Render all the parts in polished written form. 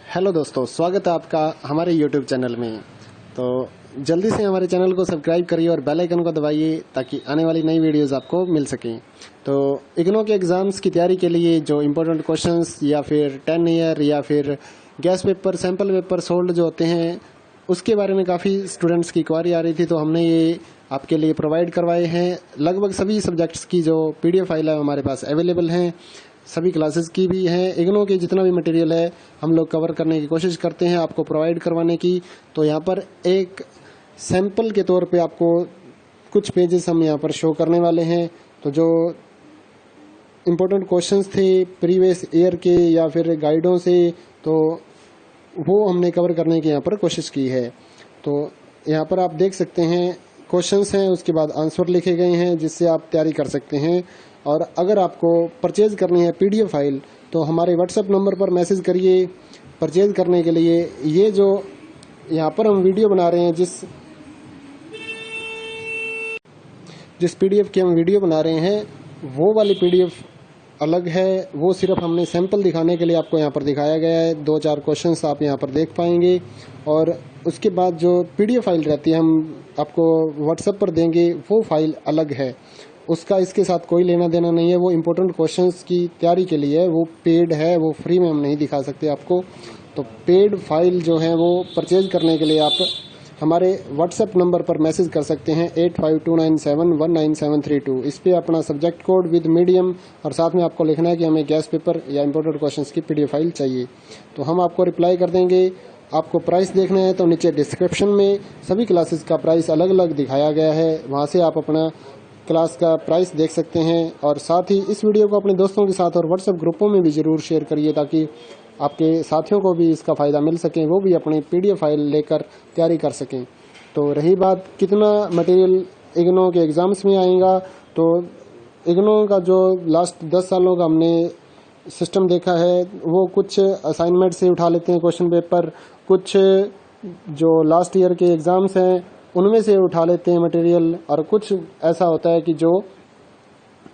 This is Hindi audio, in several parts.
हेलो दोस्तों, स्वागत है आपका हमारे यूट्यूब चैनल में। तो जल्दी से हमारे चैनल को सब्सक्राइब करिए और बेल आइकन को दबाइए ताकि आने वाली नई वीडियोस आपको मिल सकें। तो इग्नू के एग्ज़ाम्स की तैयारी के लिए जो इम्पोर्टेंट क्वेश्चंस या फिर 10 ईयर या फिर gas paper, sample paper sold जो होते हैं, उसके बारे में काफ़ी स्टूडेंट्स की क्वारी आ रही थी, तो हमने ये आपके लिए प्रोवाइड करवाए हैं। लगभग सभी सब्जेक्ट्स की जो PDF फाइल है हमारे पास अवेलेबल हैं, सभी क्लासेस की भी हैं। इग्नू के जितना भी मटेरियल है हम लोग कवर करने की कोशिश करते हैं आपको प्रोवाइड करवाने की। तो यहाँ पर एक सैंपल के तौर पे आपको कुछ पेजेस हम यहाँ पर शो करने वाले हैं। तो जो इम्पोर्टेंट क्वेश्चंस थे प्रीवियस ईयर के या फिर गाइडों से, तो वो हमने कवर करने की यहाँ पर कोशिश की है। तो यहाँ पर आप देख सकते हैं क्वेश्चंस हैं, उसके बाद आंसर लिखे गए हैं जिससे आप तैयारी कर सकते हैं। और अगर आपको परचेज करनी है PDF फाइल तो हमारे WhatsApp नंबर पर मैसेज करिए परचेज करने के लिए। ये जो यहाँ पर हम वीडियो बना रहे हैं, जिस PDF की हम वीडियो बना रहे हैं, वो वाली PDF अलग है। वो सिर्फ हमने सैंपल दिखाने के लिए आपको यहाँ पर दिखाया गया है। 2-4 क्वेश्चंस आप यहाँ पर देख पाएंगे। और उसके बाद जो PDF फाइल रहती है हम आपको WhatsApp पर देंगे, वो फाइल अलग है, उसका इसके साथ कोई लेना देना नहीं है। वो इम्पोर्टेंट क्वेश्चंस की तैयारी के लिए है, वो पेड है, वो फ्री में हम नहीं दिखा सकते आपको। तो पेड फाइल जो है वो परचेज करने के लिए आप हमारे WhatsApp नंबर पर मैसेज कर सकते हैं 8529719732। इस पे अपना सब्जेक्ट कोड विद मीडियम और साथ में आपको लिखना है कि हमें गैस पेपर या इम्पोर्टेंट क्वेश्चंस की PDF फाइल चाहिए, तो हम आपको रिप्लाई कर देंगे। आपको प्राइस देखना है तो नीचे डिस्क्रिप्शन में सभी क्लासेस का प्राइस अलग अलग दिखाया गया है, वहाँ से आप अपना क्लास का प्राइस देख सकते हैं। और साथ ही इस वीडियो को अपने दोस्तों के साथ और WhatsApp ग्रुपों में भी ज़रूर शेयर करिए ताकि आपके साथियों को भी इसका फ़ायदा मिल सके, वो भी अपनी PDF फाइल लेकर तैयारी कर सकें। तो रही बात कितना मटेरियल इग्नू के एग्ज़ाम्स में आएगा, तो इग्नू का जो लास्ट 10 सालों का हमने सिस्टम देखा है, वो कुछ असाइनमेंट से उठा लेते हैं क्वेश्चन पेपर, कुछ जो लास्ट ईयर के एग्ज़ाम्स हैं उनमें से उठा लेते हैं मटेरियल, और कुछ ऐसा होता है कि जो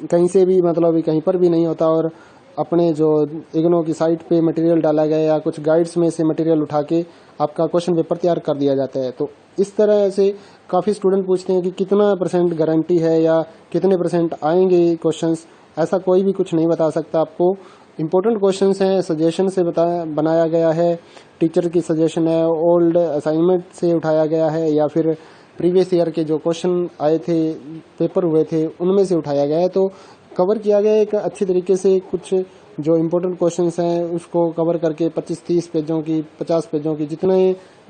कहीं से भी मतलब कहीं पर भी नहीं होता और अपने जो इग्नू की साइट पे मटेरियल डाला गया या कुछ गाइड्स में से मटेरियल उठा के आपका क्वेश्चन पेपर तैयार कर दिया जाता है। तो इस तरह से काफ़ी स्टूडेंट पूछते हैं कि कितना % गारंटी है या कितने % आएंगे क्वेश्चंस। ऐसा कोई भी कुछ नहीं बता सकता आपको। इम्पोर्टेंट क्वेश्चंस हैं, सजेशन से बनाया गया है, टीचर की सजेशन है, ओल्ड असाइनमेंट से उठाया गया है या फिर प्रीवियस ईयर के जो क्वेश्चन आए थे, पेपर हुए थे, उनमें से उठाया गया है। तो कवर किया गया एक अच्छी तरीके से। कुछ जो इम्पोर्टेंट क्वेश्चंस हैं उसको कवर करके 25-30 पेजों की, 50 पेजों की,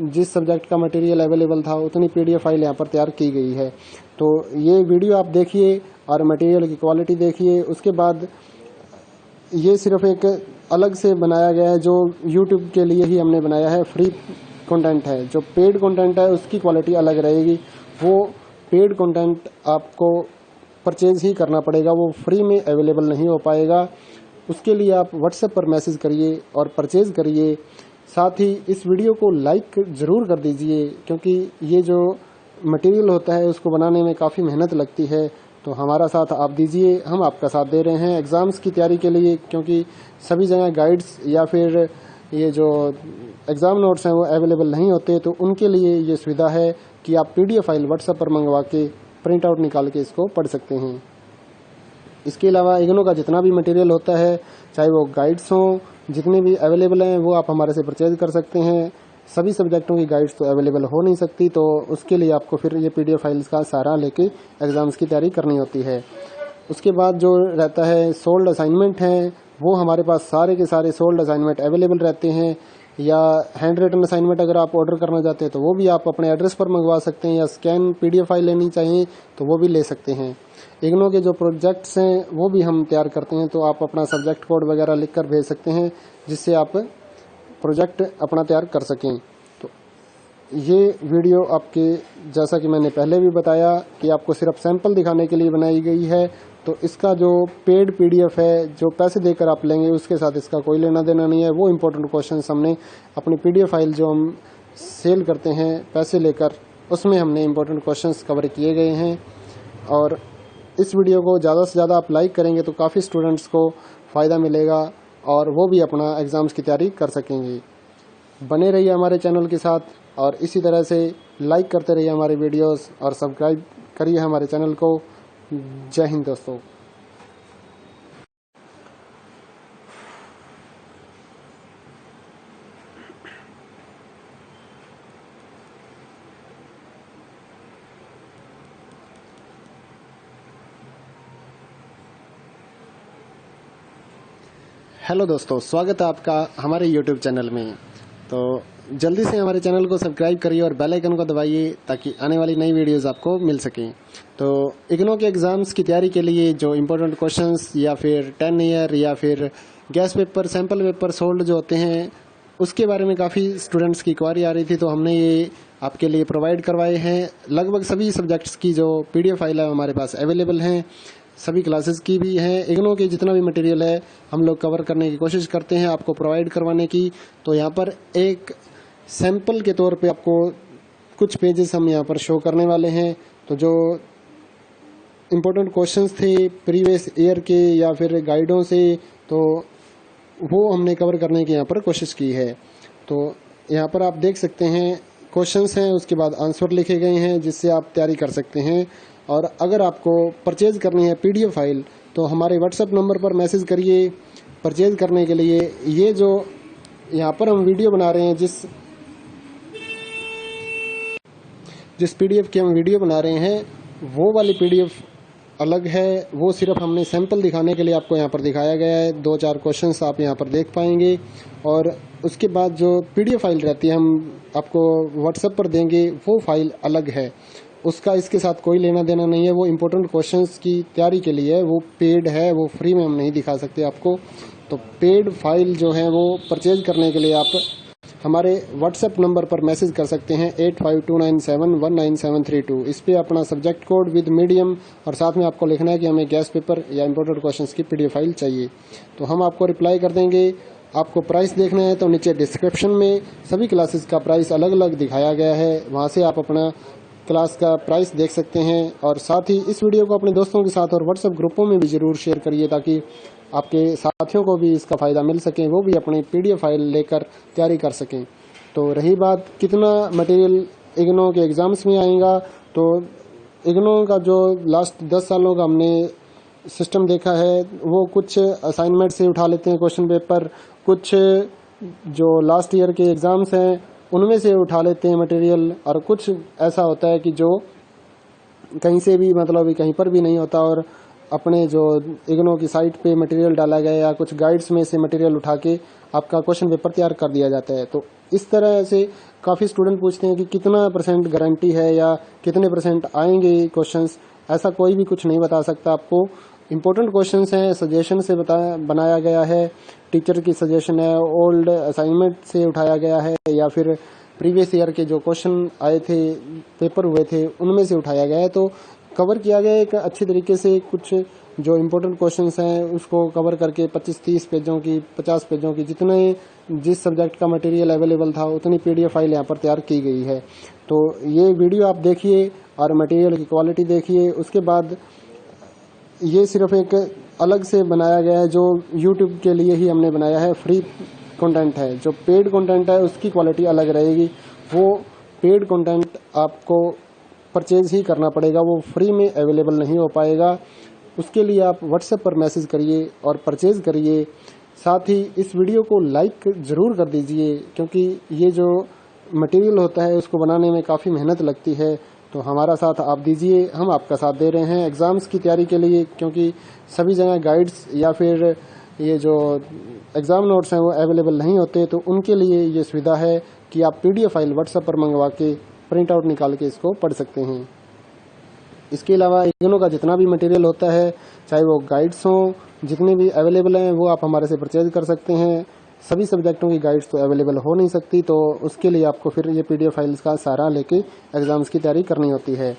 जिस सब्जेक्ट का मटेरियल अवेलेबल था उतनी PDF फाइल यहाँ पर तैयार की गई है। तो ये वीडियो आप देखिए और मटेरियल की क्वालिटी देखिए। उसके बाद ये सिर्फ एक अलग से बनाया गया है, जो YouTube के लिए ही हमने बनाया है, फ्री कंटेंट है। जो पेड कंटेंट है उसकी क्वालिटी अलग रहेगी, वो पेड कंटेंट आपको परचेज ही करना पड़ेगा, वो फ्री में अवेलेबल नहीं हो पाएगा। उसके लिए आप WhatsApp पर मैसेज करिए और परचेज करिए। साथ ही इस वीडियो को लाइक ज़रूर कर दीजिए, क्योंकि ये जो मटेरियल होता है उसको बनाने में काफ़ी मेहनत लगती है। तो हमारा साथ आप दीजिए, हम आपका साथ दे रहे हैं एग्ज़ाम्स की तैयारी के लिए, क्योंकि सभी जगह गाइड्स या फिर ये जो एग्ज़ाम नोट्स हैं वो अवेलेबल नहीं होते। तो उनके लिए ये सुविधा है कि आप PDF फाइल WhatsApp पर मंगवा के प्रिंट आउट निकाल के इसको पढ़ सकते हैं। इसके अलावा इग्नू का जितना भी मटेरियल होता है, चाहे वो गाइड्स हों, जितने भी अवेलेबल हैं, वो आप हमारे से परचेज कर सकते हैं। सभी सब्जेक्टों की गाइड्स तो अवेलेबल हो नहीं सकती, तो उसके लिए आपको फिर ये PDF फाइल्स का सहारा लेके एग्ज़ाम्स की तैयारी करनी होती है। उसके बाद जो रहता है सोल्ड असाइनमेंट हैं, वो हमारे पास सारे के सारे सोल्ड असाइनमेंट अवेलेबल रहते हैं। या हैंड रिटन असाइनमेंट अगर आप ऑर्डर करना चाहते हैं तो वो भी आप अपने एड्रेस पर मंगवा सकते हैं, या स्कैन PDF फाइल लेनी चाहिए तो वो भी ले सकते हैं। इग्नू के जो प्रोजेक्ट्स हैं वो भी हम तैयार करते हैं, तो आप अपना सब्जेक्ट कोड वगैरह लिख कर भेज सकते हैं जिससे आप प्रोजेक्ट अपना तैयार कर सकें। तो ये वीडियो आपके, जैसा कि मैंने पहले भी बताया, कि आपको सिर्फ सैंपल दिखाने के लिए बनाई गई है। तो इसका जो पेड PDF है, जो पैसे देकर आप लेंगे, उसके साथ इसका कोई लेना देना नहीं है। वो इम्पोर्टेंट क्वेश्चंस हमने अपनी PDF फाइल जो हम सेल करते हैं पैसे लेकर, उसमें हमने इम्पोर्टेंट क्वेश्चंस कवर किए गए हैं। और इस वीडियो को ज़्यादा से ज़्यादा आप लाइक करेंगे तो काफ़ी स्टूडेंट्स को फ़ायदा मिलेगा और वो भी अपना एग्ज़ाम्स की तैयारी कर सकेंगे। बने रहिए हमारे चैनल के साथ और इसी तरह से लाइक करते रहिए हमारे वीडियोस और सब्सक्राइब करिए हमारे चैनल को। जय हिंद दोस्तों। हेलो दोस्तों, स्वागत है आपका हमारे YouTube चैनल में। तो जल्दी से हमारे चैनल को सब्सक्राइब करिए और बेल आइकन को दबाइए ताकि आने वाली नई वीडियोस आपको मिल सकें। तो इग्नू के एग्ज़ाम्स की तैयारी के लिए जो इम्पोर्टेंट क्वेश्चंस या फिर 10 ईयर या फिर gas paper, sample paper sold जो होते हैं, उसके बारे में काफ़ी स्टूडेंट्स की क्वारी आ रही थी, तो हमने ये आपके लिए प्रोवाइड करवाए हैं। लगभग सभी सब्जेक्ट्स की जो PDF फाइल है हमारे पास अवेलेबल हैं, सभी क्लासेस की भी हैं। इग्नू के जितना भी मटेरियल है हम लोग कवर करने की कोशिश करते हैं आपको प्रोवाइड करवाने की। तो यहाँ पर एक सैंपल के तौर पे आपको कुछ पेजेस हम यहाँ पर शो करने वाले हैं। तो जो इम्पोर्टेंट क्वेश्चंस थे प्रीवियस ईयर के या फिर गाइडों से, तो वो हमने कवर करने की यहाँ पर कोशिश की है। तो यहाँ पर आप देख सकते हैं क्वेश्चंस हैं, उसके बाद आंसर लिखे गए हैं जिससे आप तैयारी कर सकते हैं। और अगर आपको परचेज़ करनी है PDF फाइल तो हमारे WhatsApp नंबर पर मैसेज करिए परचेज़ करने के लिए। ये जो यहाँ पर हम वीडियो बना रहे हैं, जिस PDF की हम वीडियो बना रहे हैं, वो वाली PDF अलग है। वो सिर्फ हमने सैंपल दिखाने के लिए आपको यहाँ पर दिखाया गया है। 2-4 क्वेश्चंस आप यहाँ पर देख पाएंगे और उसके बाद जो PDF फाइल रहती है हम आपको WhatsApp पर देंगे, वो फाइल अलग है। उसका इसके साथ कोई लेना देना नहीं है। वो इम्पोर्टेंट क्वेश्चंस की तैयारी के लिए है, वो पेड है, वो फ्री में हम नहीं दिखा सकते आपको। तो पेड फाइल जो है वो परचेज करने के लिए आप हमारे WhatsApp नंबर पर मैसेज कर सकते हैं 8529719732। इस पर अपना सब्जेक्ट कोड विद मीडियम और साथ में आपको लिखना है कि हमें गैस पेपर या इम्पोर्टेंट क्वेश्चंस की PDF फाइल चाहिए। तो हम आपको रिप्लाई कर देंगे। आपको प्राइस देखना है तो नीचे डिस्क्रिप्शन में सभी क्लासेस का प्राइस अलग अलग दिखाया गया है, वहाँ से आप अपना क्लास का प्राइस देख सकते हैं। और साथ ही इस वीडियो को अपने दोस्तों के साथ और WhatsApp ग्रुपों में भी ज़रूर शेयर करिए ताकि आपके साथियों को भी इसका फ़ायदा मिल सके, वो भी अपनी PDF फाइल लेकर तैयारी कर सकें। तो रही बात कितना मटेरियल इग्नू के एग्ज़ाम्स में आएगा, तो इग्नू का जो लास्ट 10 सालों का हमने सिस्टम देखा है, वो कुछ असाइनमेंट से उठा लेते हैं क्वेश्चन पेपर, कुछ जो लास्ट ईयर के एग्ज़ाम्स हैं उनमें से उठा लेते हैं मटेरियल, और कुछ ऐसा होता है कि जो कहीं से भी मतलब कहीं पर भी नहीं होता और अपने जो इग्नू की साइट पे मटेरियल डाला गया या कुछ गाइड्स में से मटेरियल उठा के आपका क्वेश्चन पेपर तैयार कर दिया जाता है। तो इस तरह से काफ़ी स्टूडेंट पूछते हैं कि कितना % गारंटी है या कितने % आएंगे क्वेश्चंस। ऐसा कोई भी कुछ नहीं बता सकता आपको। इम्पोर्टेंट क्वेश्चंस हैं, सजेशन से बनाया गया है, टीचर की सजेशन है, ओल्ड असाइनमेंट से उठाया गया है या फिर प्रीवियस ईयर के जो क्वेश्चन आए थे, पेपर हुए थे, उनमें से उठाया गया है। तो कवर किया गया है एक अच्छी तरीके से। कुछ जो इम्पोर्टेंट क्वेश्चंस हैं उसको कवर करके 25-30 पेजों की, 50 पेजों की, जितने जिस सब्जेक्ट का मटेरियल अवेलेबल था उतनी PDF फाइल यहाँ पर तैयार की गई है। तो ये वीडियो आप देखिए और मटेरियल की क्वालिटी देखिए। उसके बाद ये सिर्फ एक अलग से बनाया गया है जो YouTube के लिए ही हमने बनाया है, फ्री कंटेंट है। जो पेड कंटेंट है उसकी क्वालिटी अलग रहेगी। वो पेड कंटेंट आपको परचेज ही करना पड़ेगा, वो फ्री में अवेलेबल नहीं हो पाएगा। उसके लिए आप WhatsApp पर मैसेज करिए और परचेज करिए। साथ ही इस वीडियो को लाइक ज़रूर कर दीजिए क्योंकि ये जो मटेरियल होता है उसको बनाने में काफ़ी मेहनत लगती है। तो हमारा साथ आप दीजिए, हम आपका साथ दे रहे हैं एग्ज़ाम्स की तैयारी के लिए, क्योंकि सभी जगह गाइड्स या फिर ये जो एग्ज़ाम नोट्स हैं वो अवेलेबल नहीं होते। तो उनके लिए ये सुविधा है कि आप PDF फाइल WhatsApp पर मंगवा के प्रिंट आउट निकाल के इसको पढ़ सकते हैं। इसके अलावा इग्नू का जितना भी मटेरियल होता है, चाहे वो गाइड्स हों, जितने भी अवेलेबल हैं वो आप हमारे से परचेज कर सकते हैं। सभी सब्जेक्टों की गाइड्स तो अवेलेबल हो नहीं सकती, तो उसके लिए आपको फिर ये PDF फाइल्स का सहारा लेके एग्ज़ाम्स की तैयारी करनी होती है।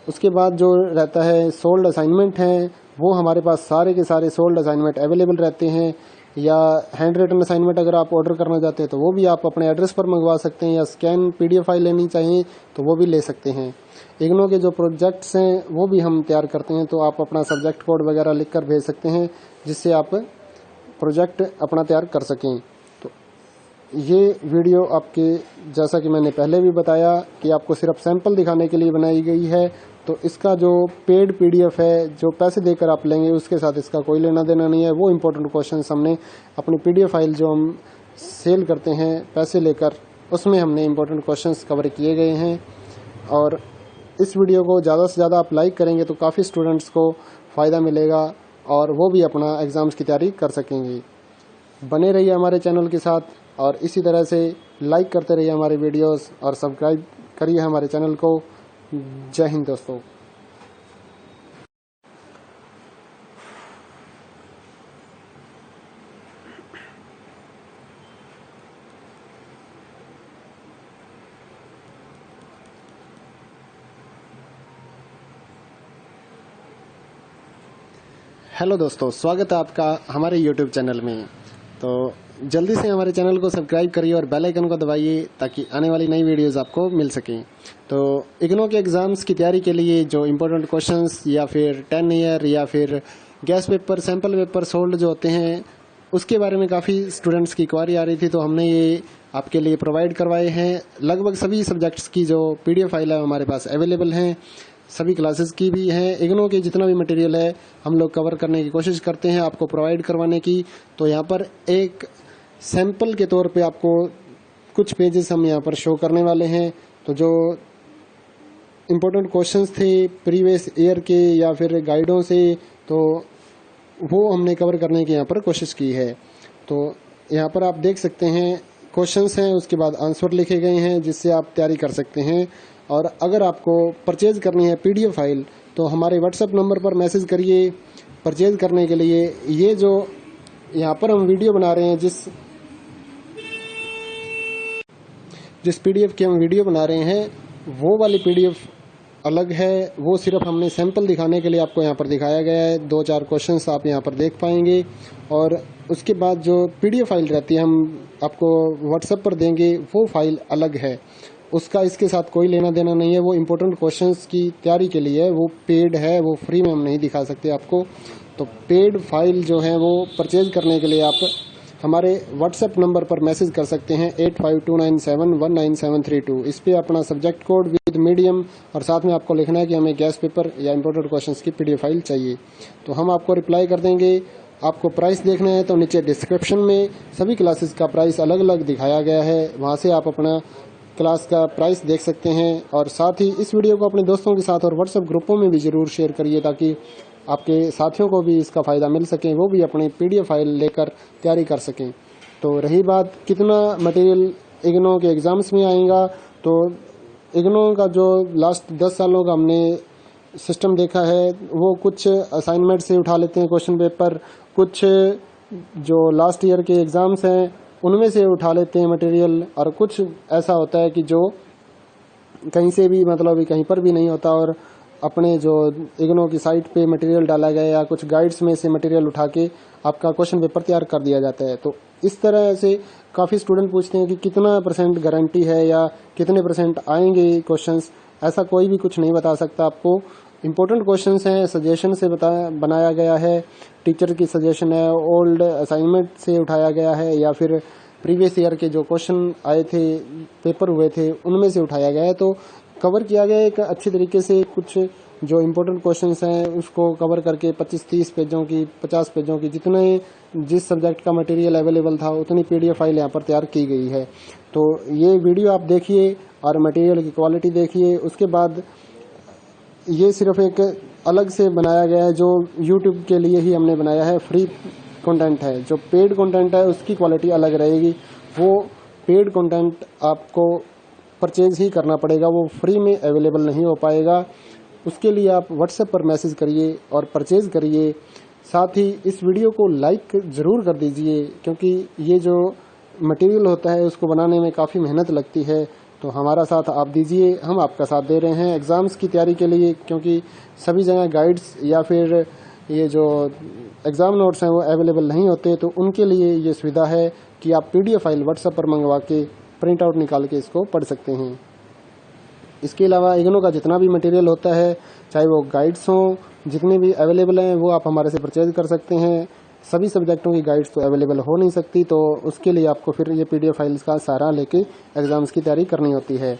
उसके बाद जो रहता है सोल्ड असाइनमेंट हैं, वो हमारे पास सारे के सारे सोल्ड असाइनमेंट अवेलेबल रहते हैं। या हैंड रिटन असाइनमेंट अगर आप ऑर्डर करना चाहते हैं तो वो भी आप अपने एड्रेस पर मंगवा सकते हैं, या स्कैन PDF फाइल लेनी चाहिए तो वो भी ले सकते हैं। इग्नू के जो प्रोजेक्ट्स हैं वो भी हम तैयार करते हैं, तो आप अपना सब्जेक्ट कोड वगैरह लिख कर भेज सकते हैं जिससे आप प्रोजेक्ट अपना तैयार कर सकें। तो ये वीडियो आपके, जैसा कि मैंने पहले भी बताया, कि आपको सिर्फ सैंपल दिखाने के लिए बनाई गई है। तो इसका जो पेड पीडीएफ है, जो पैसे देकर आप लेंगे, उसके साथ इसका कोई लेना देना नहीं है। वो इम्पोर्टेंट क्वेश्चंस हमने अपनी पीडीएफ फाइल जो हम सेल करते हैं पैसे लेकर, उसमें हमने इम्पोर्टेंट क्वेश्चंस कवर किए गए हैं। और इस वीडियो को ज़्यादा से ज़्यादा आप लाइक करेंगे तो काफ़ी स्टूडेंट्स को फ़ायदा मिलेगा और वो भी अपना एग्ज़ाम्स की तैयारी कर सकेंगे। बने रहिए हमारे चैनल के साथ और इसी तरह से लाइक करते रहिए हमारे वीडियोस और सब्सक्राइब करिए हमारे चैनल को। जय हिंद दोस्तों। हेलो दोस्तों, स्वागत है आपका हमारे YouTube चैनल में। तो जल्दी से हमारे चैनल को सब्सक्राइब करिए और बेल आइकन को दबाइए ताकि आने वाली नई वीडियोस आपको मिल सकें। तो इग्नो के एग्ज़ाम्स की तैयारी के लिए जो इम्पोर्टेंट क्वेश्चंस या फिर 10 ईयर या फिर gas paper, sample paper sold जो होते हैं, उसके बारे में काफ़ी स्टूडेंट्स की क्वारी आ रही थी, तो हमने ये आपके लिए प्रोवाइड करवाए हैं। लगभग सभी सब्जेक्ट्स की जो PDF फाइल है हमारे पास अवेलेबल हैं, सभी क्लासेस की भी हैं। इग्नो के जितना भी मटेरियल है हम लोग कवर करने की कोशिश करते हैं आपको प्रोवाइड करवाने की। तो यहाँ पर एक सैंपल के तौर पे आपको कुछ पेजेस हम यहाँ पर शो करने वाले हैं। तो जो इम्पोर्टेंट क्वेश्चंस थे प्रीवियस ईयर के या फिर गाइडों से, तो वो हमने कवर करने की यहाँ पर कोशिश की है। तो यहाँ पर आप देख सकते हैं क्वेश्चंस हैं, उसके बाद आंसर लिखे गए हैं जिससे आप तैयारी कर सकते हैं। और अगर आपको परचेज करनी है PDF फाइल तो हमारे व्हाट्सएप नंबर पर मैसेज करिए परचेज करने के लिए। ये जो यहाँ पर हम वीडियो बना रहे हैं, जिस PDF की हम वीडियो बना रहे हैं, वो वाली PDF अलग है। वो सिर्फ हमने सैंपल दिखाने के लिए आपको यहाँ पर दिखाया गया है। 2-4 क्वेश्चंस आप यहाँ पर देख पाएंगे और उसके बाद जो PDF फाइल रहती है हम आपको व्हाट्सएप पर देंगे, वो फाइल अलग है। उसका इसके साथ कोई लेना देना नहीं है। वो इम्पोर्टेंट क्वेश्चंस की तैयारी के लिए है, वो पेड है, वो फ्री में हम नहीं दिखा सकते आपको। तो पेड फाइल जो है वो परचेज करने के लिए आप हमारे व्हाट्सएप नंबर पर मैसेज कर सकते हैं 8529719732। इस पे अपना सब्जेक्ट कोड विद मीडियम और साथ में आपको लिखना है कि हमें गैस पेपर या इम्पोर्टेंट क्वेश्चंस की PDF फाइल चाहिए। तो हम आपको रिप्लाई कर देंगे। आपको प्राइस देखना है तो नीचे डिस्क्रिप्शन में सभी क्लासेस का प्राइस अलग अलग दिखाया गया है, वहाँ से आप अपना क्लास का प्राइस देख सकते हैं। और साथ ही इस वीडियो को अपने दोस्तों के साथ और व्हाट्सएप ग्रुपों में भी ज़रूर शेयर करिए ताकि आपके साथियों को भी इसका फ़ायदा मिल सके, वो भी अपनी PDF फाइल लेकर तैयारी कर सकें। तो रही बात कितना मटेरियल इग्नो के एग्ज़ाम्स में आएगा, तो इग्नो का जो लास्ट 10 सालों का हमने सिस्टम देखा है, वो कुछ असाइनमेंट से उठा लेते हैं क्वेश्चन पेपर, कुछ जो लास्ट ईयर के एग्ज़ाम्स हैं उनमें से उठा लेते हैं मटेरियल, और कुछ ऐसा होता है कि जो कहीं से भी, मतलब कहीं पर भी नहीं होता और अपने जो इग्नो की साइट पे मटेरियल डाला गया या कुछ गाइड्स में से मटेरियल उठा के आपका क्वेश्चन पेपर तैयार कर दिया जाता है। तो इस तरह से काफ़ी स्टूडेंट पूछते हैं कि कितना % गारंटी है या कितने % आएंगे क्वेश्चंस। ऐसा कोई भी कुछ नहीं बता सकता आपको। इम्पोर्टेंट क्वेश्चंस हैं, सजेशन से बनाया गया है, टीचर की सजेशन है, ओल्ड असाइनमेंट से उठाया गया है या फिर प्रीवियस ईयर के जो क्वेश्चन आए थे, पेपर हुए थे, उनमें से उठाया गया है। तो कवर किया गया एक अच्छी तरीके से। कुछ जो इम्पोर्टेंट क्वेश्चंस हैं उसको कवर करके 25-30 पेजों की, 50 पेजों की, जितने जिस सब्जेक्ट का मटेरियल अवेलेबल था उतनी PDF फाइल यहाँ पर तैयार की गई है। तो ये वीडियो आप देखिए और मटेरियल की क्वालिटी देखिए। उसके बाद ये सिर्फ एक अलग से बनाया गया है, जो YouTube के लिए ही हमने बनाया है, फ्री कंटेंट है। जो पेड कंटेंट है उसकी क्वालिटी अलग रहेगी। वो पेड कंटेंट आपको परचेज ही करना पड़ेगा, वो फ्री में अवेलेबल नहीं हो पाएगा। उसके लिए आप व्हाट्सएप पर मैसेज करिए और परचेज करिए। साथ ही इस वीडियो को लाइक ज़रूर कर दीजिए, क्योंकि ये जो मटेरियल होता है उसको बनाने में काफ़ी मेहनत लगती है। तो हमारा साथ आप दीजिए, हम आपका साथ दे रहे हैं एग्ज़ाम्स की तैयारी के लिए, क्योंकि सभी जगह गाइड्स या फिर ये जो एग्ज़ाम नोट्स हैं वो अवेलेबल नहीं होते। तो उनके लिए ये सुविधा है कि आप PDF फाइल व्हाट्सएप पर मंगवा के प्रिंट आउट निकाल के इसको पढ़ सकते हैं। इसके अलावा इग्नो का जितना भी मटेरियल होता है, चाहे वो गाइड्स हों, जितने भी अवेलेबल हैं, वो आप हमारे से परचेज कर सकते हैं। सभी सब्जेक्टों की गाइड्स तो अवेलेबल हो नहीं सकती, तो उसके लिए आपको फिर ये PDF फाइल्स का सहारा लेके एग्ज़ाम्स की तैयारी करनी होती है।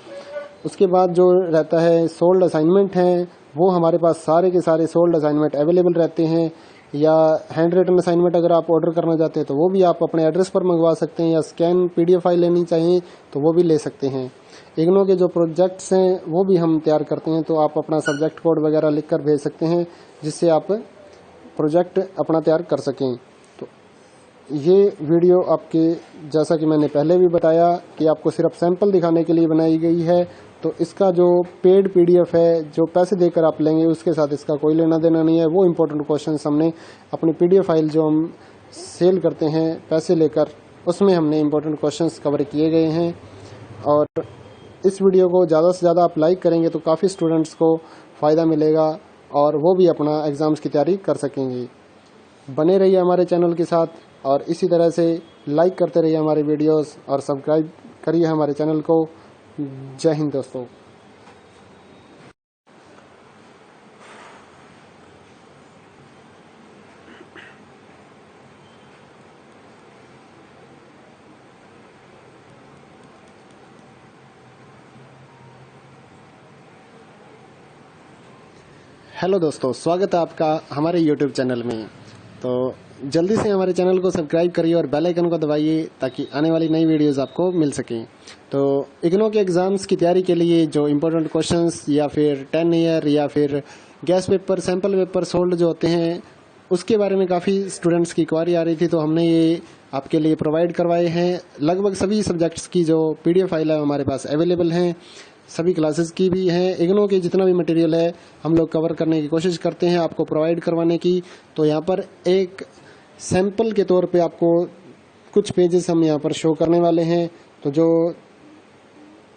उसके बाद जो रहता है सोल्ड असाइनमेंट हैं, वो हमारे पास सारे के सारे सोल्ड असाइनमेंट अवेलेबल रहते हैं, या हैंड रिटन असाइनमेंट अगर आप ऑर्डर करना चाहते हैं तो वो भी आप अपने एड्रेस पर मंगवा सकते हैं, या स्कैन PDF फाइल लेनी चाहिए तो वो भी ले सकते हैं। इग्नो के जो प्रोजेक्ट्स हैं वो भी हम तैयार करते हैं, तो आप अपना सब्जेक्ट कोड वगैरह लिख कर भेज सकते हैं जिससे आप प्रोजेक्ट अपना तैयार कर सकें। तो ये वीडियो आपके, जैसा कि मैंने पहले भी बताया कि आपको सिर्फ सैंपल दिखाने के लिए बनाई गई है, तो इसका जो पेड PDF है, जो पैसे देकर आप लेंगे, उसके साथ इसका कोई लेना देना नहीं है। वो इम्पोर्टेंट क्वेश्चन हमने अपनी PDF फाइल जो हम सेल करते हैं पैसे लेकर, उसमें हमने इम्पोर्टेंट क्वेश्चंस कवर किए गए हैं। और इस वीडियो को ज़्यादा से ज़्यादा आप लाइक करेंगे तो काफ़ी स्टूडेंट्स को फ़ायदा मिलेगा और वो भी अपना एग्ज़ाम्स की तैयारी कर सकेंगे। बने रहिए हमारे चैनल के साथ और इसी तरह से लाइक करते रहिए हमारे वीडियोस और सब्सक्राइब करिए हमारे चैनल को। जय हिंद दोस्तों। हेलो दोस्तों, स्वागत है आपका हमारे YouTube चैनल में। तो जल्दी से हमारे चैनल को सब्सक्राइब करिए और बेल आइकन को दबाइए ताकि आने वाली नई वीडियोस आपको मिल सकें। तो इग्नो के एग्ज़ाम्स की तैयारी के लिए जो इम्पोर्टेंट क्वेश्चंस या फिर 10 ईयर या फिर gas paper, sample paper sold जो होते हैं, उसके बारे में काफ़ी स्टूडेंट्स की क्वारी आ रही थी, तो हमने ये आपके लिए प्रोवाइड करवाए हैं। लगभग सभी सब्जेक्ट्स की जो PDF फाइल है हमारे पास अवेलेबल हैं, सभी क्लासेस की भी हैं। इग्नो के जितना भी मटेरियल है हम लोग कवर करने की कोशिश करते हैं आपको प्रोवाइड करवाने की। तो यहाँ पर एक सैंपल के तौर पे आपको कुछ पेजेस हम यहाँ पर शो करने वाले हैं। तो जो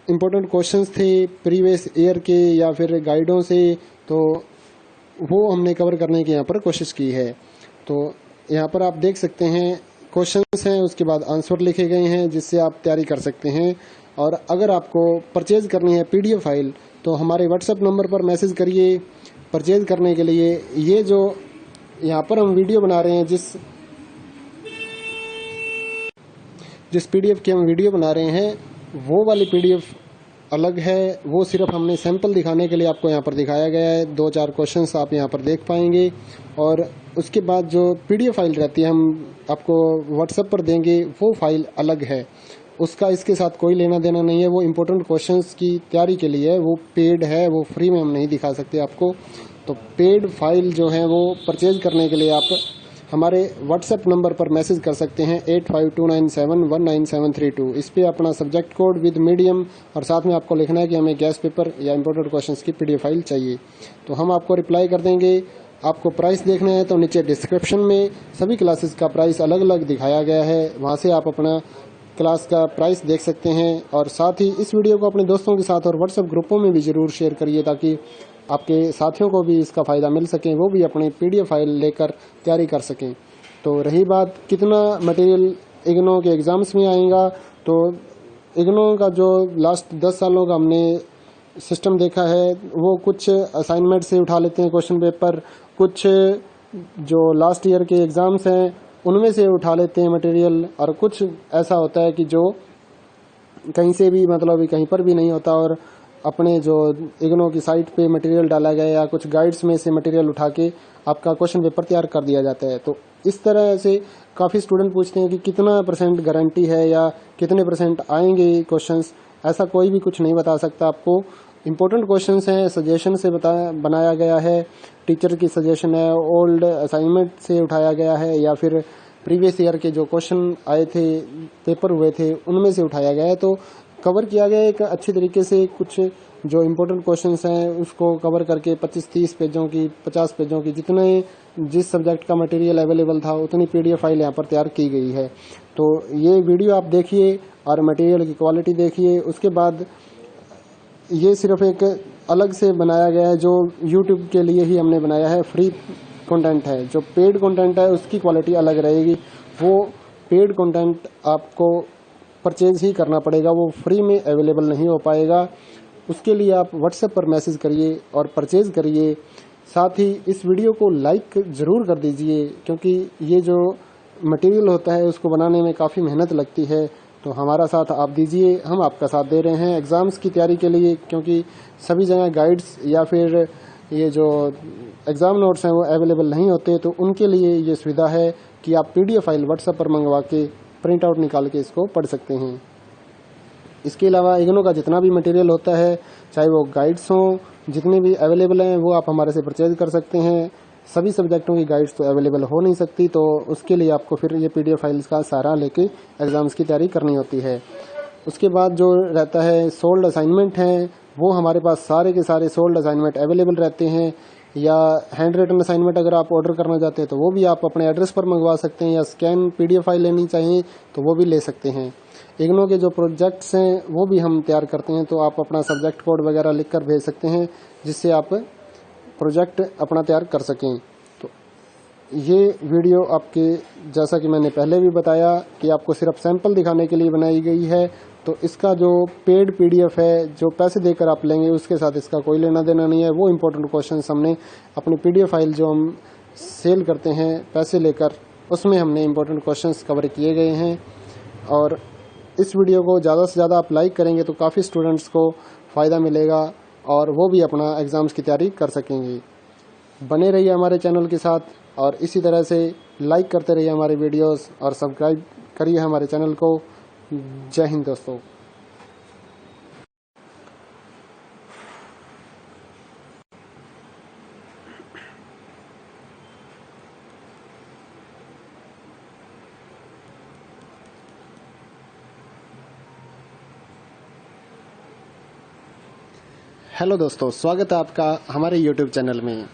इम्पोर्टेंट क्वेश्चंस थे प्रीवियस ईयर के या फिर गाइडों से, तो वो हमने कवर करने की यहाँ पर कोशिश की है। तो यहाँ पर आप देख सकते हैं क्वेश्चंस हैं, उसके बाद आंसर लिखे गए हैं जिससे आप तैयारी कर सकते हैं। और अगर आपको परचेज करनी है PDF फाइल तो हमारे WhatsApp नंबर पर मैसेज करिए परचेज करने के लिए। ये जो यहाँ पर हम वीडियो बना रहे हैं, जिस PDF की हम वीडियो बना रहे हैं, वो वाली PDF अलग है। वो सिर्फ हमने सैंपल दिखाने के लिए आपको यहाँ पर दिखाया गया है। 2-4 क्वेश्चंस आप यहाँ पर देख पाएंगे और उसके बाद जो PDF फाइल रहती है हम आपको WhatsApp पर देंगे, वो फाइल अलग है। उसका इसके साथ कोई लेना देना नहीं है। वो इम्पोर्टेंट क्वेश्चंस की तैयारी के लिए है, वो पेड है, वो फ्री में हम नहीं दिखा सकते आपको। तो पेड फाइल जो है वो परचेज करने के लिए आप हमारे WhatsApp नंबर पर मैसेज कर सकते हैं 8529719732। इस पे अपना सब्जेक्ट कोड विद मीडियम और साथ में आपको लिखना है कि हमें गैस पेपर या इम्पोर्टेंट क्वेश्चंस की PDF फाइल चाहिए, तो हम आपको रिप्लाई कर देंगे। आपको प्राइस देखना है तो नीचे डिस्क्रिप्शन में सभी क्लासेस का प्राइस अलग अलग दिखाया गया है, वहाँ से आप अपना क्लास का प्राइस देख सकते हैं। और साथ ही इस वीडियो को अपने दोस्तों के साथ और WhatsApp ग्रुपों में भी ज़रूर शेयर करिए ताकि आपके साथियों को भी इसका फ़ायदा मिल सके, वो भी अपनी PDF फाइल लेकर तैयारी कर सकें। तो रही बात कितना मटेरियल इग्नो के एग्ज़ाम्स में आएगा, तो इग्नो का जो लास्ट 10 सालों का हमने सिस्टम देखा है, वो कुछ असाइनमेंट से उठा लेते हैं क्वेश्चन पेपर, कुछ जो लास्ट ईयर के एग्ज़ाम्स हैं उनमें से उठा लेते हैं मटेरियल, और कुछ ऐसा होता है कि जो कहीं से भी, मतलब कहीं पर भी नहीं होता और अपने जो इग्नो की साइट पे मटेरियल डाला गया या कुछ गाइड्स में से मटेरियल उठा के आपका क्वेश्चन पेपर तैयार कर दिया जाता है। तो इस तरह से काफ़ी स्टूडेंट पूछते हैं कि कितना % गारंटी है या कितने % आएंगे क्वेश्चंस। ऐसा कोई भी कुछ नहीं बता सकता आपको। इम्पोर्टेंट क्वेश्चंस हैं, सजेशन से बनाया गया है, टीचर की सजेशन है, ओल्ड असाइनमेंट से उठाया गया है या फिर प्रीवियस ईयर के जो क्वेश्चन आए थे, पेपर हुए थे, उनमें से उठाया गया है। तो कवर किया गया एक अच्छी तरीके से। कुछ जो इम्पोर्टेंट क्वेश्चंस हैं उसको कवर करके 25-30 पेजों की, 50 पेजों की, जिस सब्जेक्ट का मटेरियल अवेलेबल था उतनी PDF फाइल यहाँ पर तैयार की गई है। तो ये वीडियो आप देखिए और मटेरियल की क्वालिटी देखिए। उसके बाद ये सिर्फ एक अलग से बनाया गया है, जो YouTube के लिए ही हमने बनाया है, फ्री कंटेंट है। जो पेड कंटेंट है उसकी क्वालिटी अलग रहेगी, वो पेड कंटेंट आपको परचेज ही करना पड़ेगा, वो फ्री में अवेलेबल नहीं हो पाएगा। उसके लिए आप WhatsApp पर मैसेज करिए और परचेज करिए। साथ ही इस वीडियो को लाइक ज़रूर कर दीजिए, क्योंकि ये जो मटेरियल होता है उसको बनाने में काफ़ी मेहनत लगती है। तो हमारा साथ आप दीजिए, हम आपका साथ दे रहे हैं एग्ज़ाम्स की तैयारी के लिए, क्योंकि सभी जगह गाइड्स या फिर ये जो एग्ज़ाम नोट्स हैं वो अवेलेबल नहीं होते। तो उनके लिए ये सुविधा है कि आप PDF फाइल व्हाट्सएप पर मंगवा के प्रिंट आउट निकाल के इसको पढ़ सकते हैं। इसके अलावा इग्नू का जितना भी मटेरियल होता है, चाहे वो गाइड्स हों, जितने भी अवेलेबल हैं वो आप हमारे से परचेज कर सकते हैं। सभी सब्जेक्टों की गाइड्स तो अवेलेबल हो नहीं सकती, तो उसके लिए आपको फिर ये PDF फाइल्स का सहारा लेके एग्ज़ाम्स की तैयारी करनी होती है। उसके बाद जो रहता है सोल्ड असाइनमेंट हैं, वो हमारे पास सारे के सारे सोल्ड असाइनमेंट अवेलेबल रहते हैं। या हैंड रिटन असाइनमेंट अगर आप ऑर्डर करना चाहते हैं तो वो भी आप अपने एड्रेस पर मंगवा सकते हैं, या स्कैन PDF फाइल लेनी चाहिए तो वो भी ले सकते हैं। इग्नू के जो प्रोजेक्ट्स हैं वो भी हम तैयार करते हैं, तो आप अपना सब्जेक्ट कोड वगैरह लिख कर भेज सकते हैं, जिससे आप प्रोजेक्ट अपना तैयार कर सकें। तो ये वीडियो आपके, जैसा कि मैंने पहले भी बताया, कि आपको सिर्फ सैंपल दिखाने के लिए बनाई गई है। तो इसका जो पेड PDF है, जो पैसे देकर आप लेंगे, उसके साथ इसका कोई लेना देना नहीं है। वो इम्पोर्टेंट क्वेश्चंस हमने अपनी PDF फाइल जो हम सेल करते हैं पैसे लेकर, उसमें हमने इम्पोर्टेंट क्वेश्चंस कवर किए गए हैं। और इस वीडियो को ज़्यादा से ज़्यादा आप लाइक करेंगे तो काफ़ी स्टूडेंट्स को फ़ायदा मिलेगा और वो भी अपना एग्ज़ाम्स की तैयारी कर सकेंगे। बने रहिए हमारे चैनल के साथ और इसी तरह से लाइक करते रहिए हमारे वीडियोस और सब्सक्राइब करिए हमारे चैनल को। जय हिंद दोस्तों। हेलो दोस्तों, स्वागत है आपका हमारे YouTube चैनल में।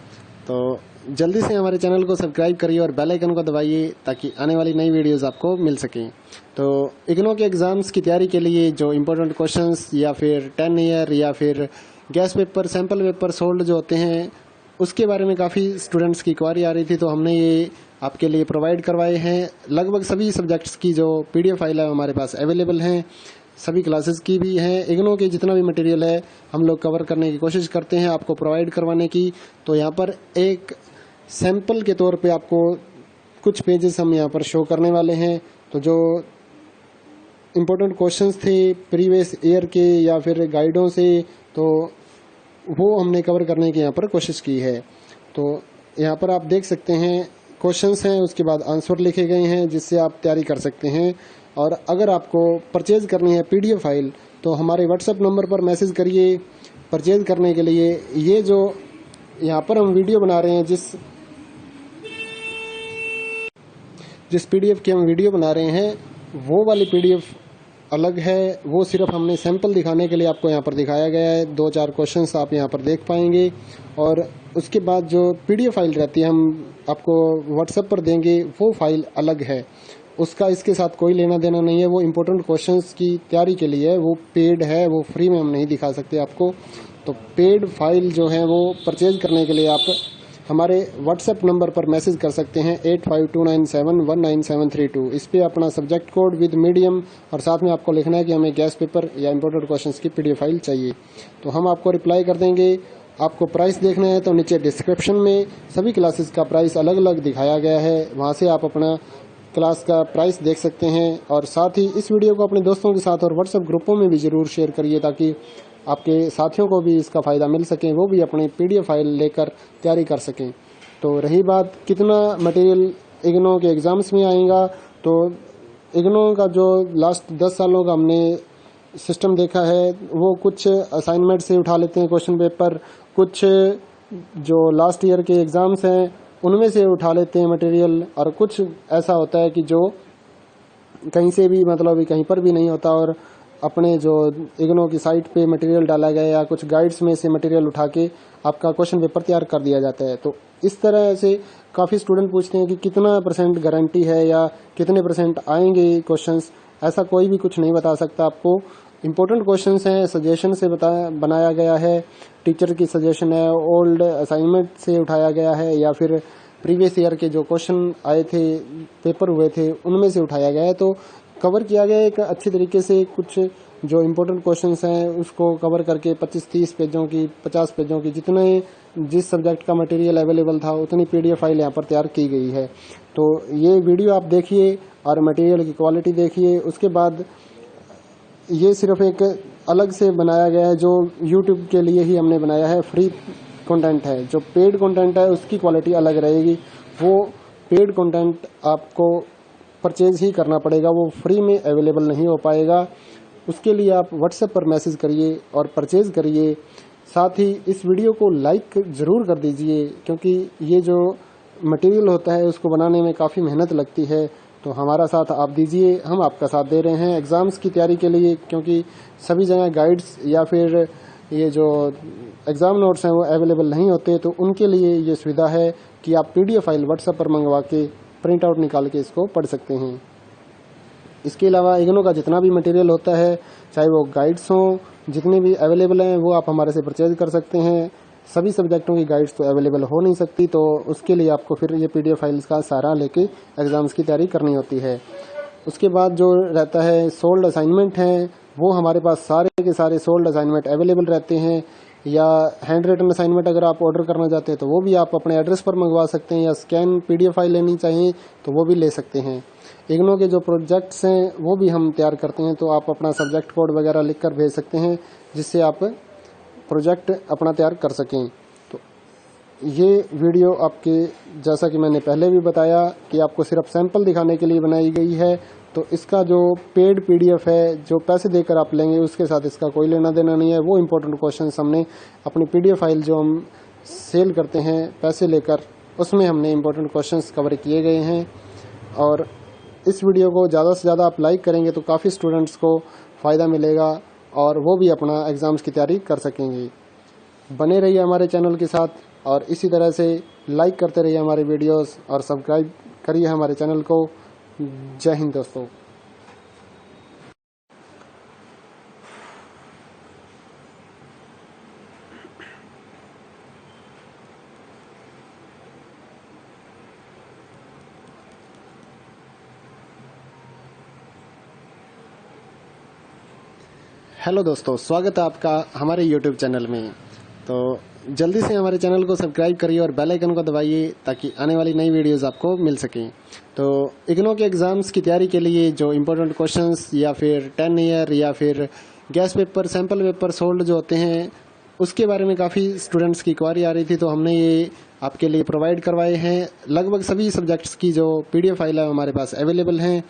तो जल्दी से हमारे चैनल को सब्सक्राइब करिए और बेल आइकन को दबाइए ताकि आने वाली नई वीडियोस आपको मिल सकें। तो इग्नू के एग्ज़ाम्स की तैयारी के लिए जो इम्पोर्टेंट क्वेश्चंस या फिर 10 ईयर या फिर gas paper, sample paper sold जो होते हैं, उसके बारे में काफ़ी स्टूडेंट्स की क्वारी आ रही थी, तो हमने ये आपके लिए प्रोवाइड करवाए हैं। लगभग सभी सब्जेक्ट्स की जो PDF फाइल है हमारे पास अवेलेबल हैं, सभी क्लासेस की भी हैं। इग्नू के जितना भी मटेरियल है हम लोग कवर करने की कोशिश करते हैं आपको प्रोवाइड करवाने की। तो यहाँ पर एक सैंपल के तौर पे आपको कुछ पेजेस हम यहाँ पर शो करने वाले हैं। तो जो इम्पोर्टेंट क्वेश्चंस थे प्रीवियस ईयर के या फिर गाइडों से, तो वो हमने कवर करने की यहाँ पर कोशिश की है। तो यहाँ पर आप देख सकते हैं क्वेश्चंस हैं, उसके बाद आंसर लिखे गए हैं जिससे आप तैयारी कर सकते हैं। और अगर आपको परचेज करनी है PDF फाइल तो हमारे WhatsApp नंबर पर मैसेज करिए परचेज करने के लिए। ये जो यहाँ पर हम वीडियो बना रहे हैं, जिस PDF की हम वीडियो बना रहे हैं, वो वाली PDF अलग है। वो सिर्फ हमने सैंपल दिखाने के लिए आपको यहाँ पर दिखाया गया है। 2-4 क्वेश्चंस आप यहाँ पर देख पाएंगे। और उसके बाद जो PDF फाइल रहती है हम आपको WhatsApp पर देंगे, वो फाइल अलग है, उसका इसके साथ कोई लेना देना नहीं है। वो इम्पोर्टेंट क्वेश्चंस की तैयारी के लिए है, वो पेड है, वो फ्री में हम नहीं दिखा सकते आपको। तो पेड फाइल जो है वो परचेज करने के लिए आप हमारे WhatsApp नंबर पर मैसेज कर सकते हैं 8529719732। इस पे अपना सब्जेक्ट कोड विद मीडियम और साथ में आपको लिखना है कि हमें गैस पेपर या इम्पोर्टेंट क्वेश्चंस की PDF फाइल चाहिए। तो हम आपको रिप्लाई कर देंगे। आपको प्राइस देखना है तो नीचे डिस्क्रिप्शन में सभी क्लासेस का प्राइस अलग अलग दिखाया गया है, वहाँ से आप अपना क्लास का प्राइस देख सकते हैं। और साथ ही इस वीडियो को अपने दोस्तों के साथ और WhatsApp ग्रुपों में भी ज़रूर शेयर करिए ताकि आपके साथियों को भी इसका फ़ायदा मिल सके, वो भी अपनी PDF फाइल लेकर तैयारी कर सकें। तो रही बात कितना मटेरियल इग्नू के एग्ज़ाम्स में आएगा, तो इग्नू का जो लास्ट 10 सालों का हमने सिस्टम देखा है, वो कुछ असाइनमेंट से उठा लेते हैं क्वेश्चन पेपर, कुछ जो लास्ट ईयर के एग्ज़ाम्स हैं उनमें से उठा लेते हैं मटेरियल, और कुछ ऐसा होता है कि जो कहीं से भी, मतलब कहीं पर भी नहीं होता और अपने जो इग्नू की साइट पे मटेरियल डाला गया या कुछ गाइड्स में से मटेरियल उठा के आपका क्वेश्चन पेपर तैयार कर दिया जाता है। तो इस तरह से काफ़ी स्टूडेंट पूछते हैं कि कितना % गारंटी है या कितने % आएंगे क्वेश्चंस। ऐसा कोई भी कुछ नहीं बता सकता आपको। इम्पोर्टेंट क्वेश्चंस हैं, सजेशन से बनाया गया है, टीचर की सजेशन है, ओल्ड असाइनमेंट से उठाया गया है, या फिर प्रीवियस ईयर के जो क्वेश्चन आए थे, पेपर हुए थे, उनमें से उठाया गया है। तो कवर किया गया है एक अच्छी तरीके से। कुछ जो इम्पोर्टेंट क्वेश्चंस हैं उसको कवर करके 25-30 पेजों की, 50 पेजों की, जितने जिस सब्जेक्ट का मटेरियल अवेलेबल था उतनी PDF फाइल यहाँ पर तैयार की गई है। तो ये वीडियो आप देखिए और मटेरियल की क्वालिटी देखिए। उसके बाद ये सिर्फ एक अलग से बनाया गया है जो YouTube के लिए ही हमने बनाया है, फ्री कंटेंट है। जो पेड कंटेंट है उसकी क्वालिटी अलग रहेगी। वो पेड कंटेंट आपको परचेज ही करना पड़ेगा, वो फ्री में अवेलेबल नहीं हो पाएगा। उसके लिए आप व्हाट्सएप पर मैसेज करिए और परचेज करिए। साथ ही इस वीडियो को लाइक ज़रूर कर दीजिए, क्योंकि ये जो मटेरियल होता है उसको बनाने में काफ़ी मेहनत लगती है। तो हमारा साथ आप दीजिए, हम आपका साथ दे रहे हैं एग्ज़ाम्स की तैयारी के लिए, क्योंकि सभी जगह गाइड्स या फिर ये जो एग्ज़ाम नोट्स हैं वो अवेलेबल नहीं होते। तो उनके लिए ये सुविधा है कि आप PDF फाइल व्हाट्सएप पर मंगवा के प्रिंट आउट निकाल के इसको पढ़ सकते हैं। इसके अलावा इग्नू का जितना भी मटेरियल होता है, चाहे वो गाइड्स हों, जितने भी अवेलेबल हैं वो आप हमारे से परचेज कर सकते हैं। सभी सब्जेक्टों की गाइड्स तो अवेलेबल हो नहीं सकती, तो उसके लिए आपको फिर ये PDF फाइल्स का सहारा लेके एग्ज़ाम्स की तैयारी करनी होती है। उसके बाद जो रहता है सोल्ड असाइनमेंट हैं, वो हमारे पास सारे के सारे सोल्ड असाइनमेंट अवेलेबल रहते हैं। या हैंड रिटन असाइनमेंट अगर आप ऑर्डर करना चाहते हैं तो वो भी आप अपने एड्रेस पर मंगवा सकते हैं, या स्कैन PDF फाइल लेनी चाहिए तो वो भी ले सकते हैं। इग्नू के जो प्रोजेक्ट्स हैं वो भी हम तैयार करते हैं, तो आप अपना सब्जेक्ट कोड वगैरह लिख कर भेज सकते हैं, जिससे आप प्रोजेक्ट अपना तैयार कर सकें। तो ये वीडियो आपके, जैसा कि मैंने पहले भी बताया, कि आपको सिर्फ सैंपल दिखाने के लिए बनाई गई है। तो इसका जो पेड PDF है, जो पैसे देकर आप लेंगे, उसके साथ इसका कोई लेना देना नहीं है। वो इम्पोर्टेंट क्वेश्चंस हमने अपनी PDF फाइल जो हम सेल करते हैं पैसे लेकर, उसमें हमने इम्पोर्टेंट क्वेश्चंस कवर किए गए हैं। और इस वीडियो को ज़्यादा से ज़्यादा आप लाइक करेंगे तो काफ़ी स्टूडेंट्स को फ़ायदा मिलेगा और वो भी अपना एग्ज़ाम्स की तैयारी कर सकेंगे। बने रहिए हमारे चैनल के साथ और इसी तरह से लाइक करते रहिए हमारे वीडियोस और सब्सक्राइब करिए हमारे चैनल को। जय हिंद दोस्तों। हेलो दोस्तों, स्वागत है आपका हमारे YouTube चैनल में। तो जल्दी से हमारे चैनल को सब्सक्राइब करिए और बेल आइकन को दबाइए ताकि आने वाली नई वीडियोस आपको मिल सकें। तो इग्नू के एग्ज़ाम्स की तैयारी के लिए जो इम्पोर्टेंट क्वेश्चंस या फिर 10 ईयर या फिर gas paper, sample paper sold जो होते हैं, उसके बारे में काफ़ी स्टूडेंट्स की क्वारी आ रही थी, तो हमने ये आपके लिए प्रोवाइड करवाए हैं। लगभग सभी सब्जेक्ट्स की जो PDF फाइल है हमारे पास अवेलेबल हैं,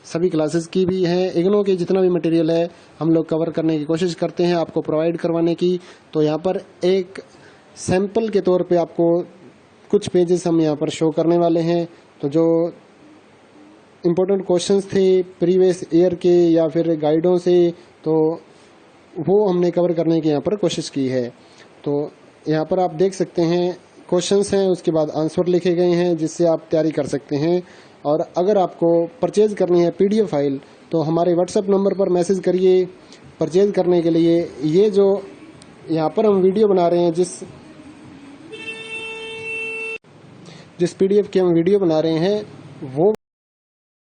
सभी क्लासेस की भी हैं। इग्नू के जितना भी मटेरियल है हम लोग कवर करने की कोशिश करते हैं आपको प्रोवाइड करवाने की। तो यहाँ पर एक सैंपल के तौर पे आपको कुछ पेजेस हम यहाँ पर शो करने वाले हैं। तो जो इम्पोर्टेंट क्वेश्चंस थे प्रीवियस ईयर के या फिर गाइडों से, तो वो हमने कवर करने की यहाँ पर कोशिश की है। तो यहाँ पर आप देख सकते हैं क्वेश्चंस हैं, उसके बाद आंसर लिखे गए हैं जिससे आप तैयारी कर सकते हैं। और अगर आपको परचेज करनी है PDF फाइल तो हमारे व्हाट्सएप नंबर पर मैसेज करिए परचेज करने के लिए। ये जो यहाँ पर हम वीडियो बना रहे हैं, जिस PDF की हम वीडियो बना रहे हैं, वो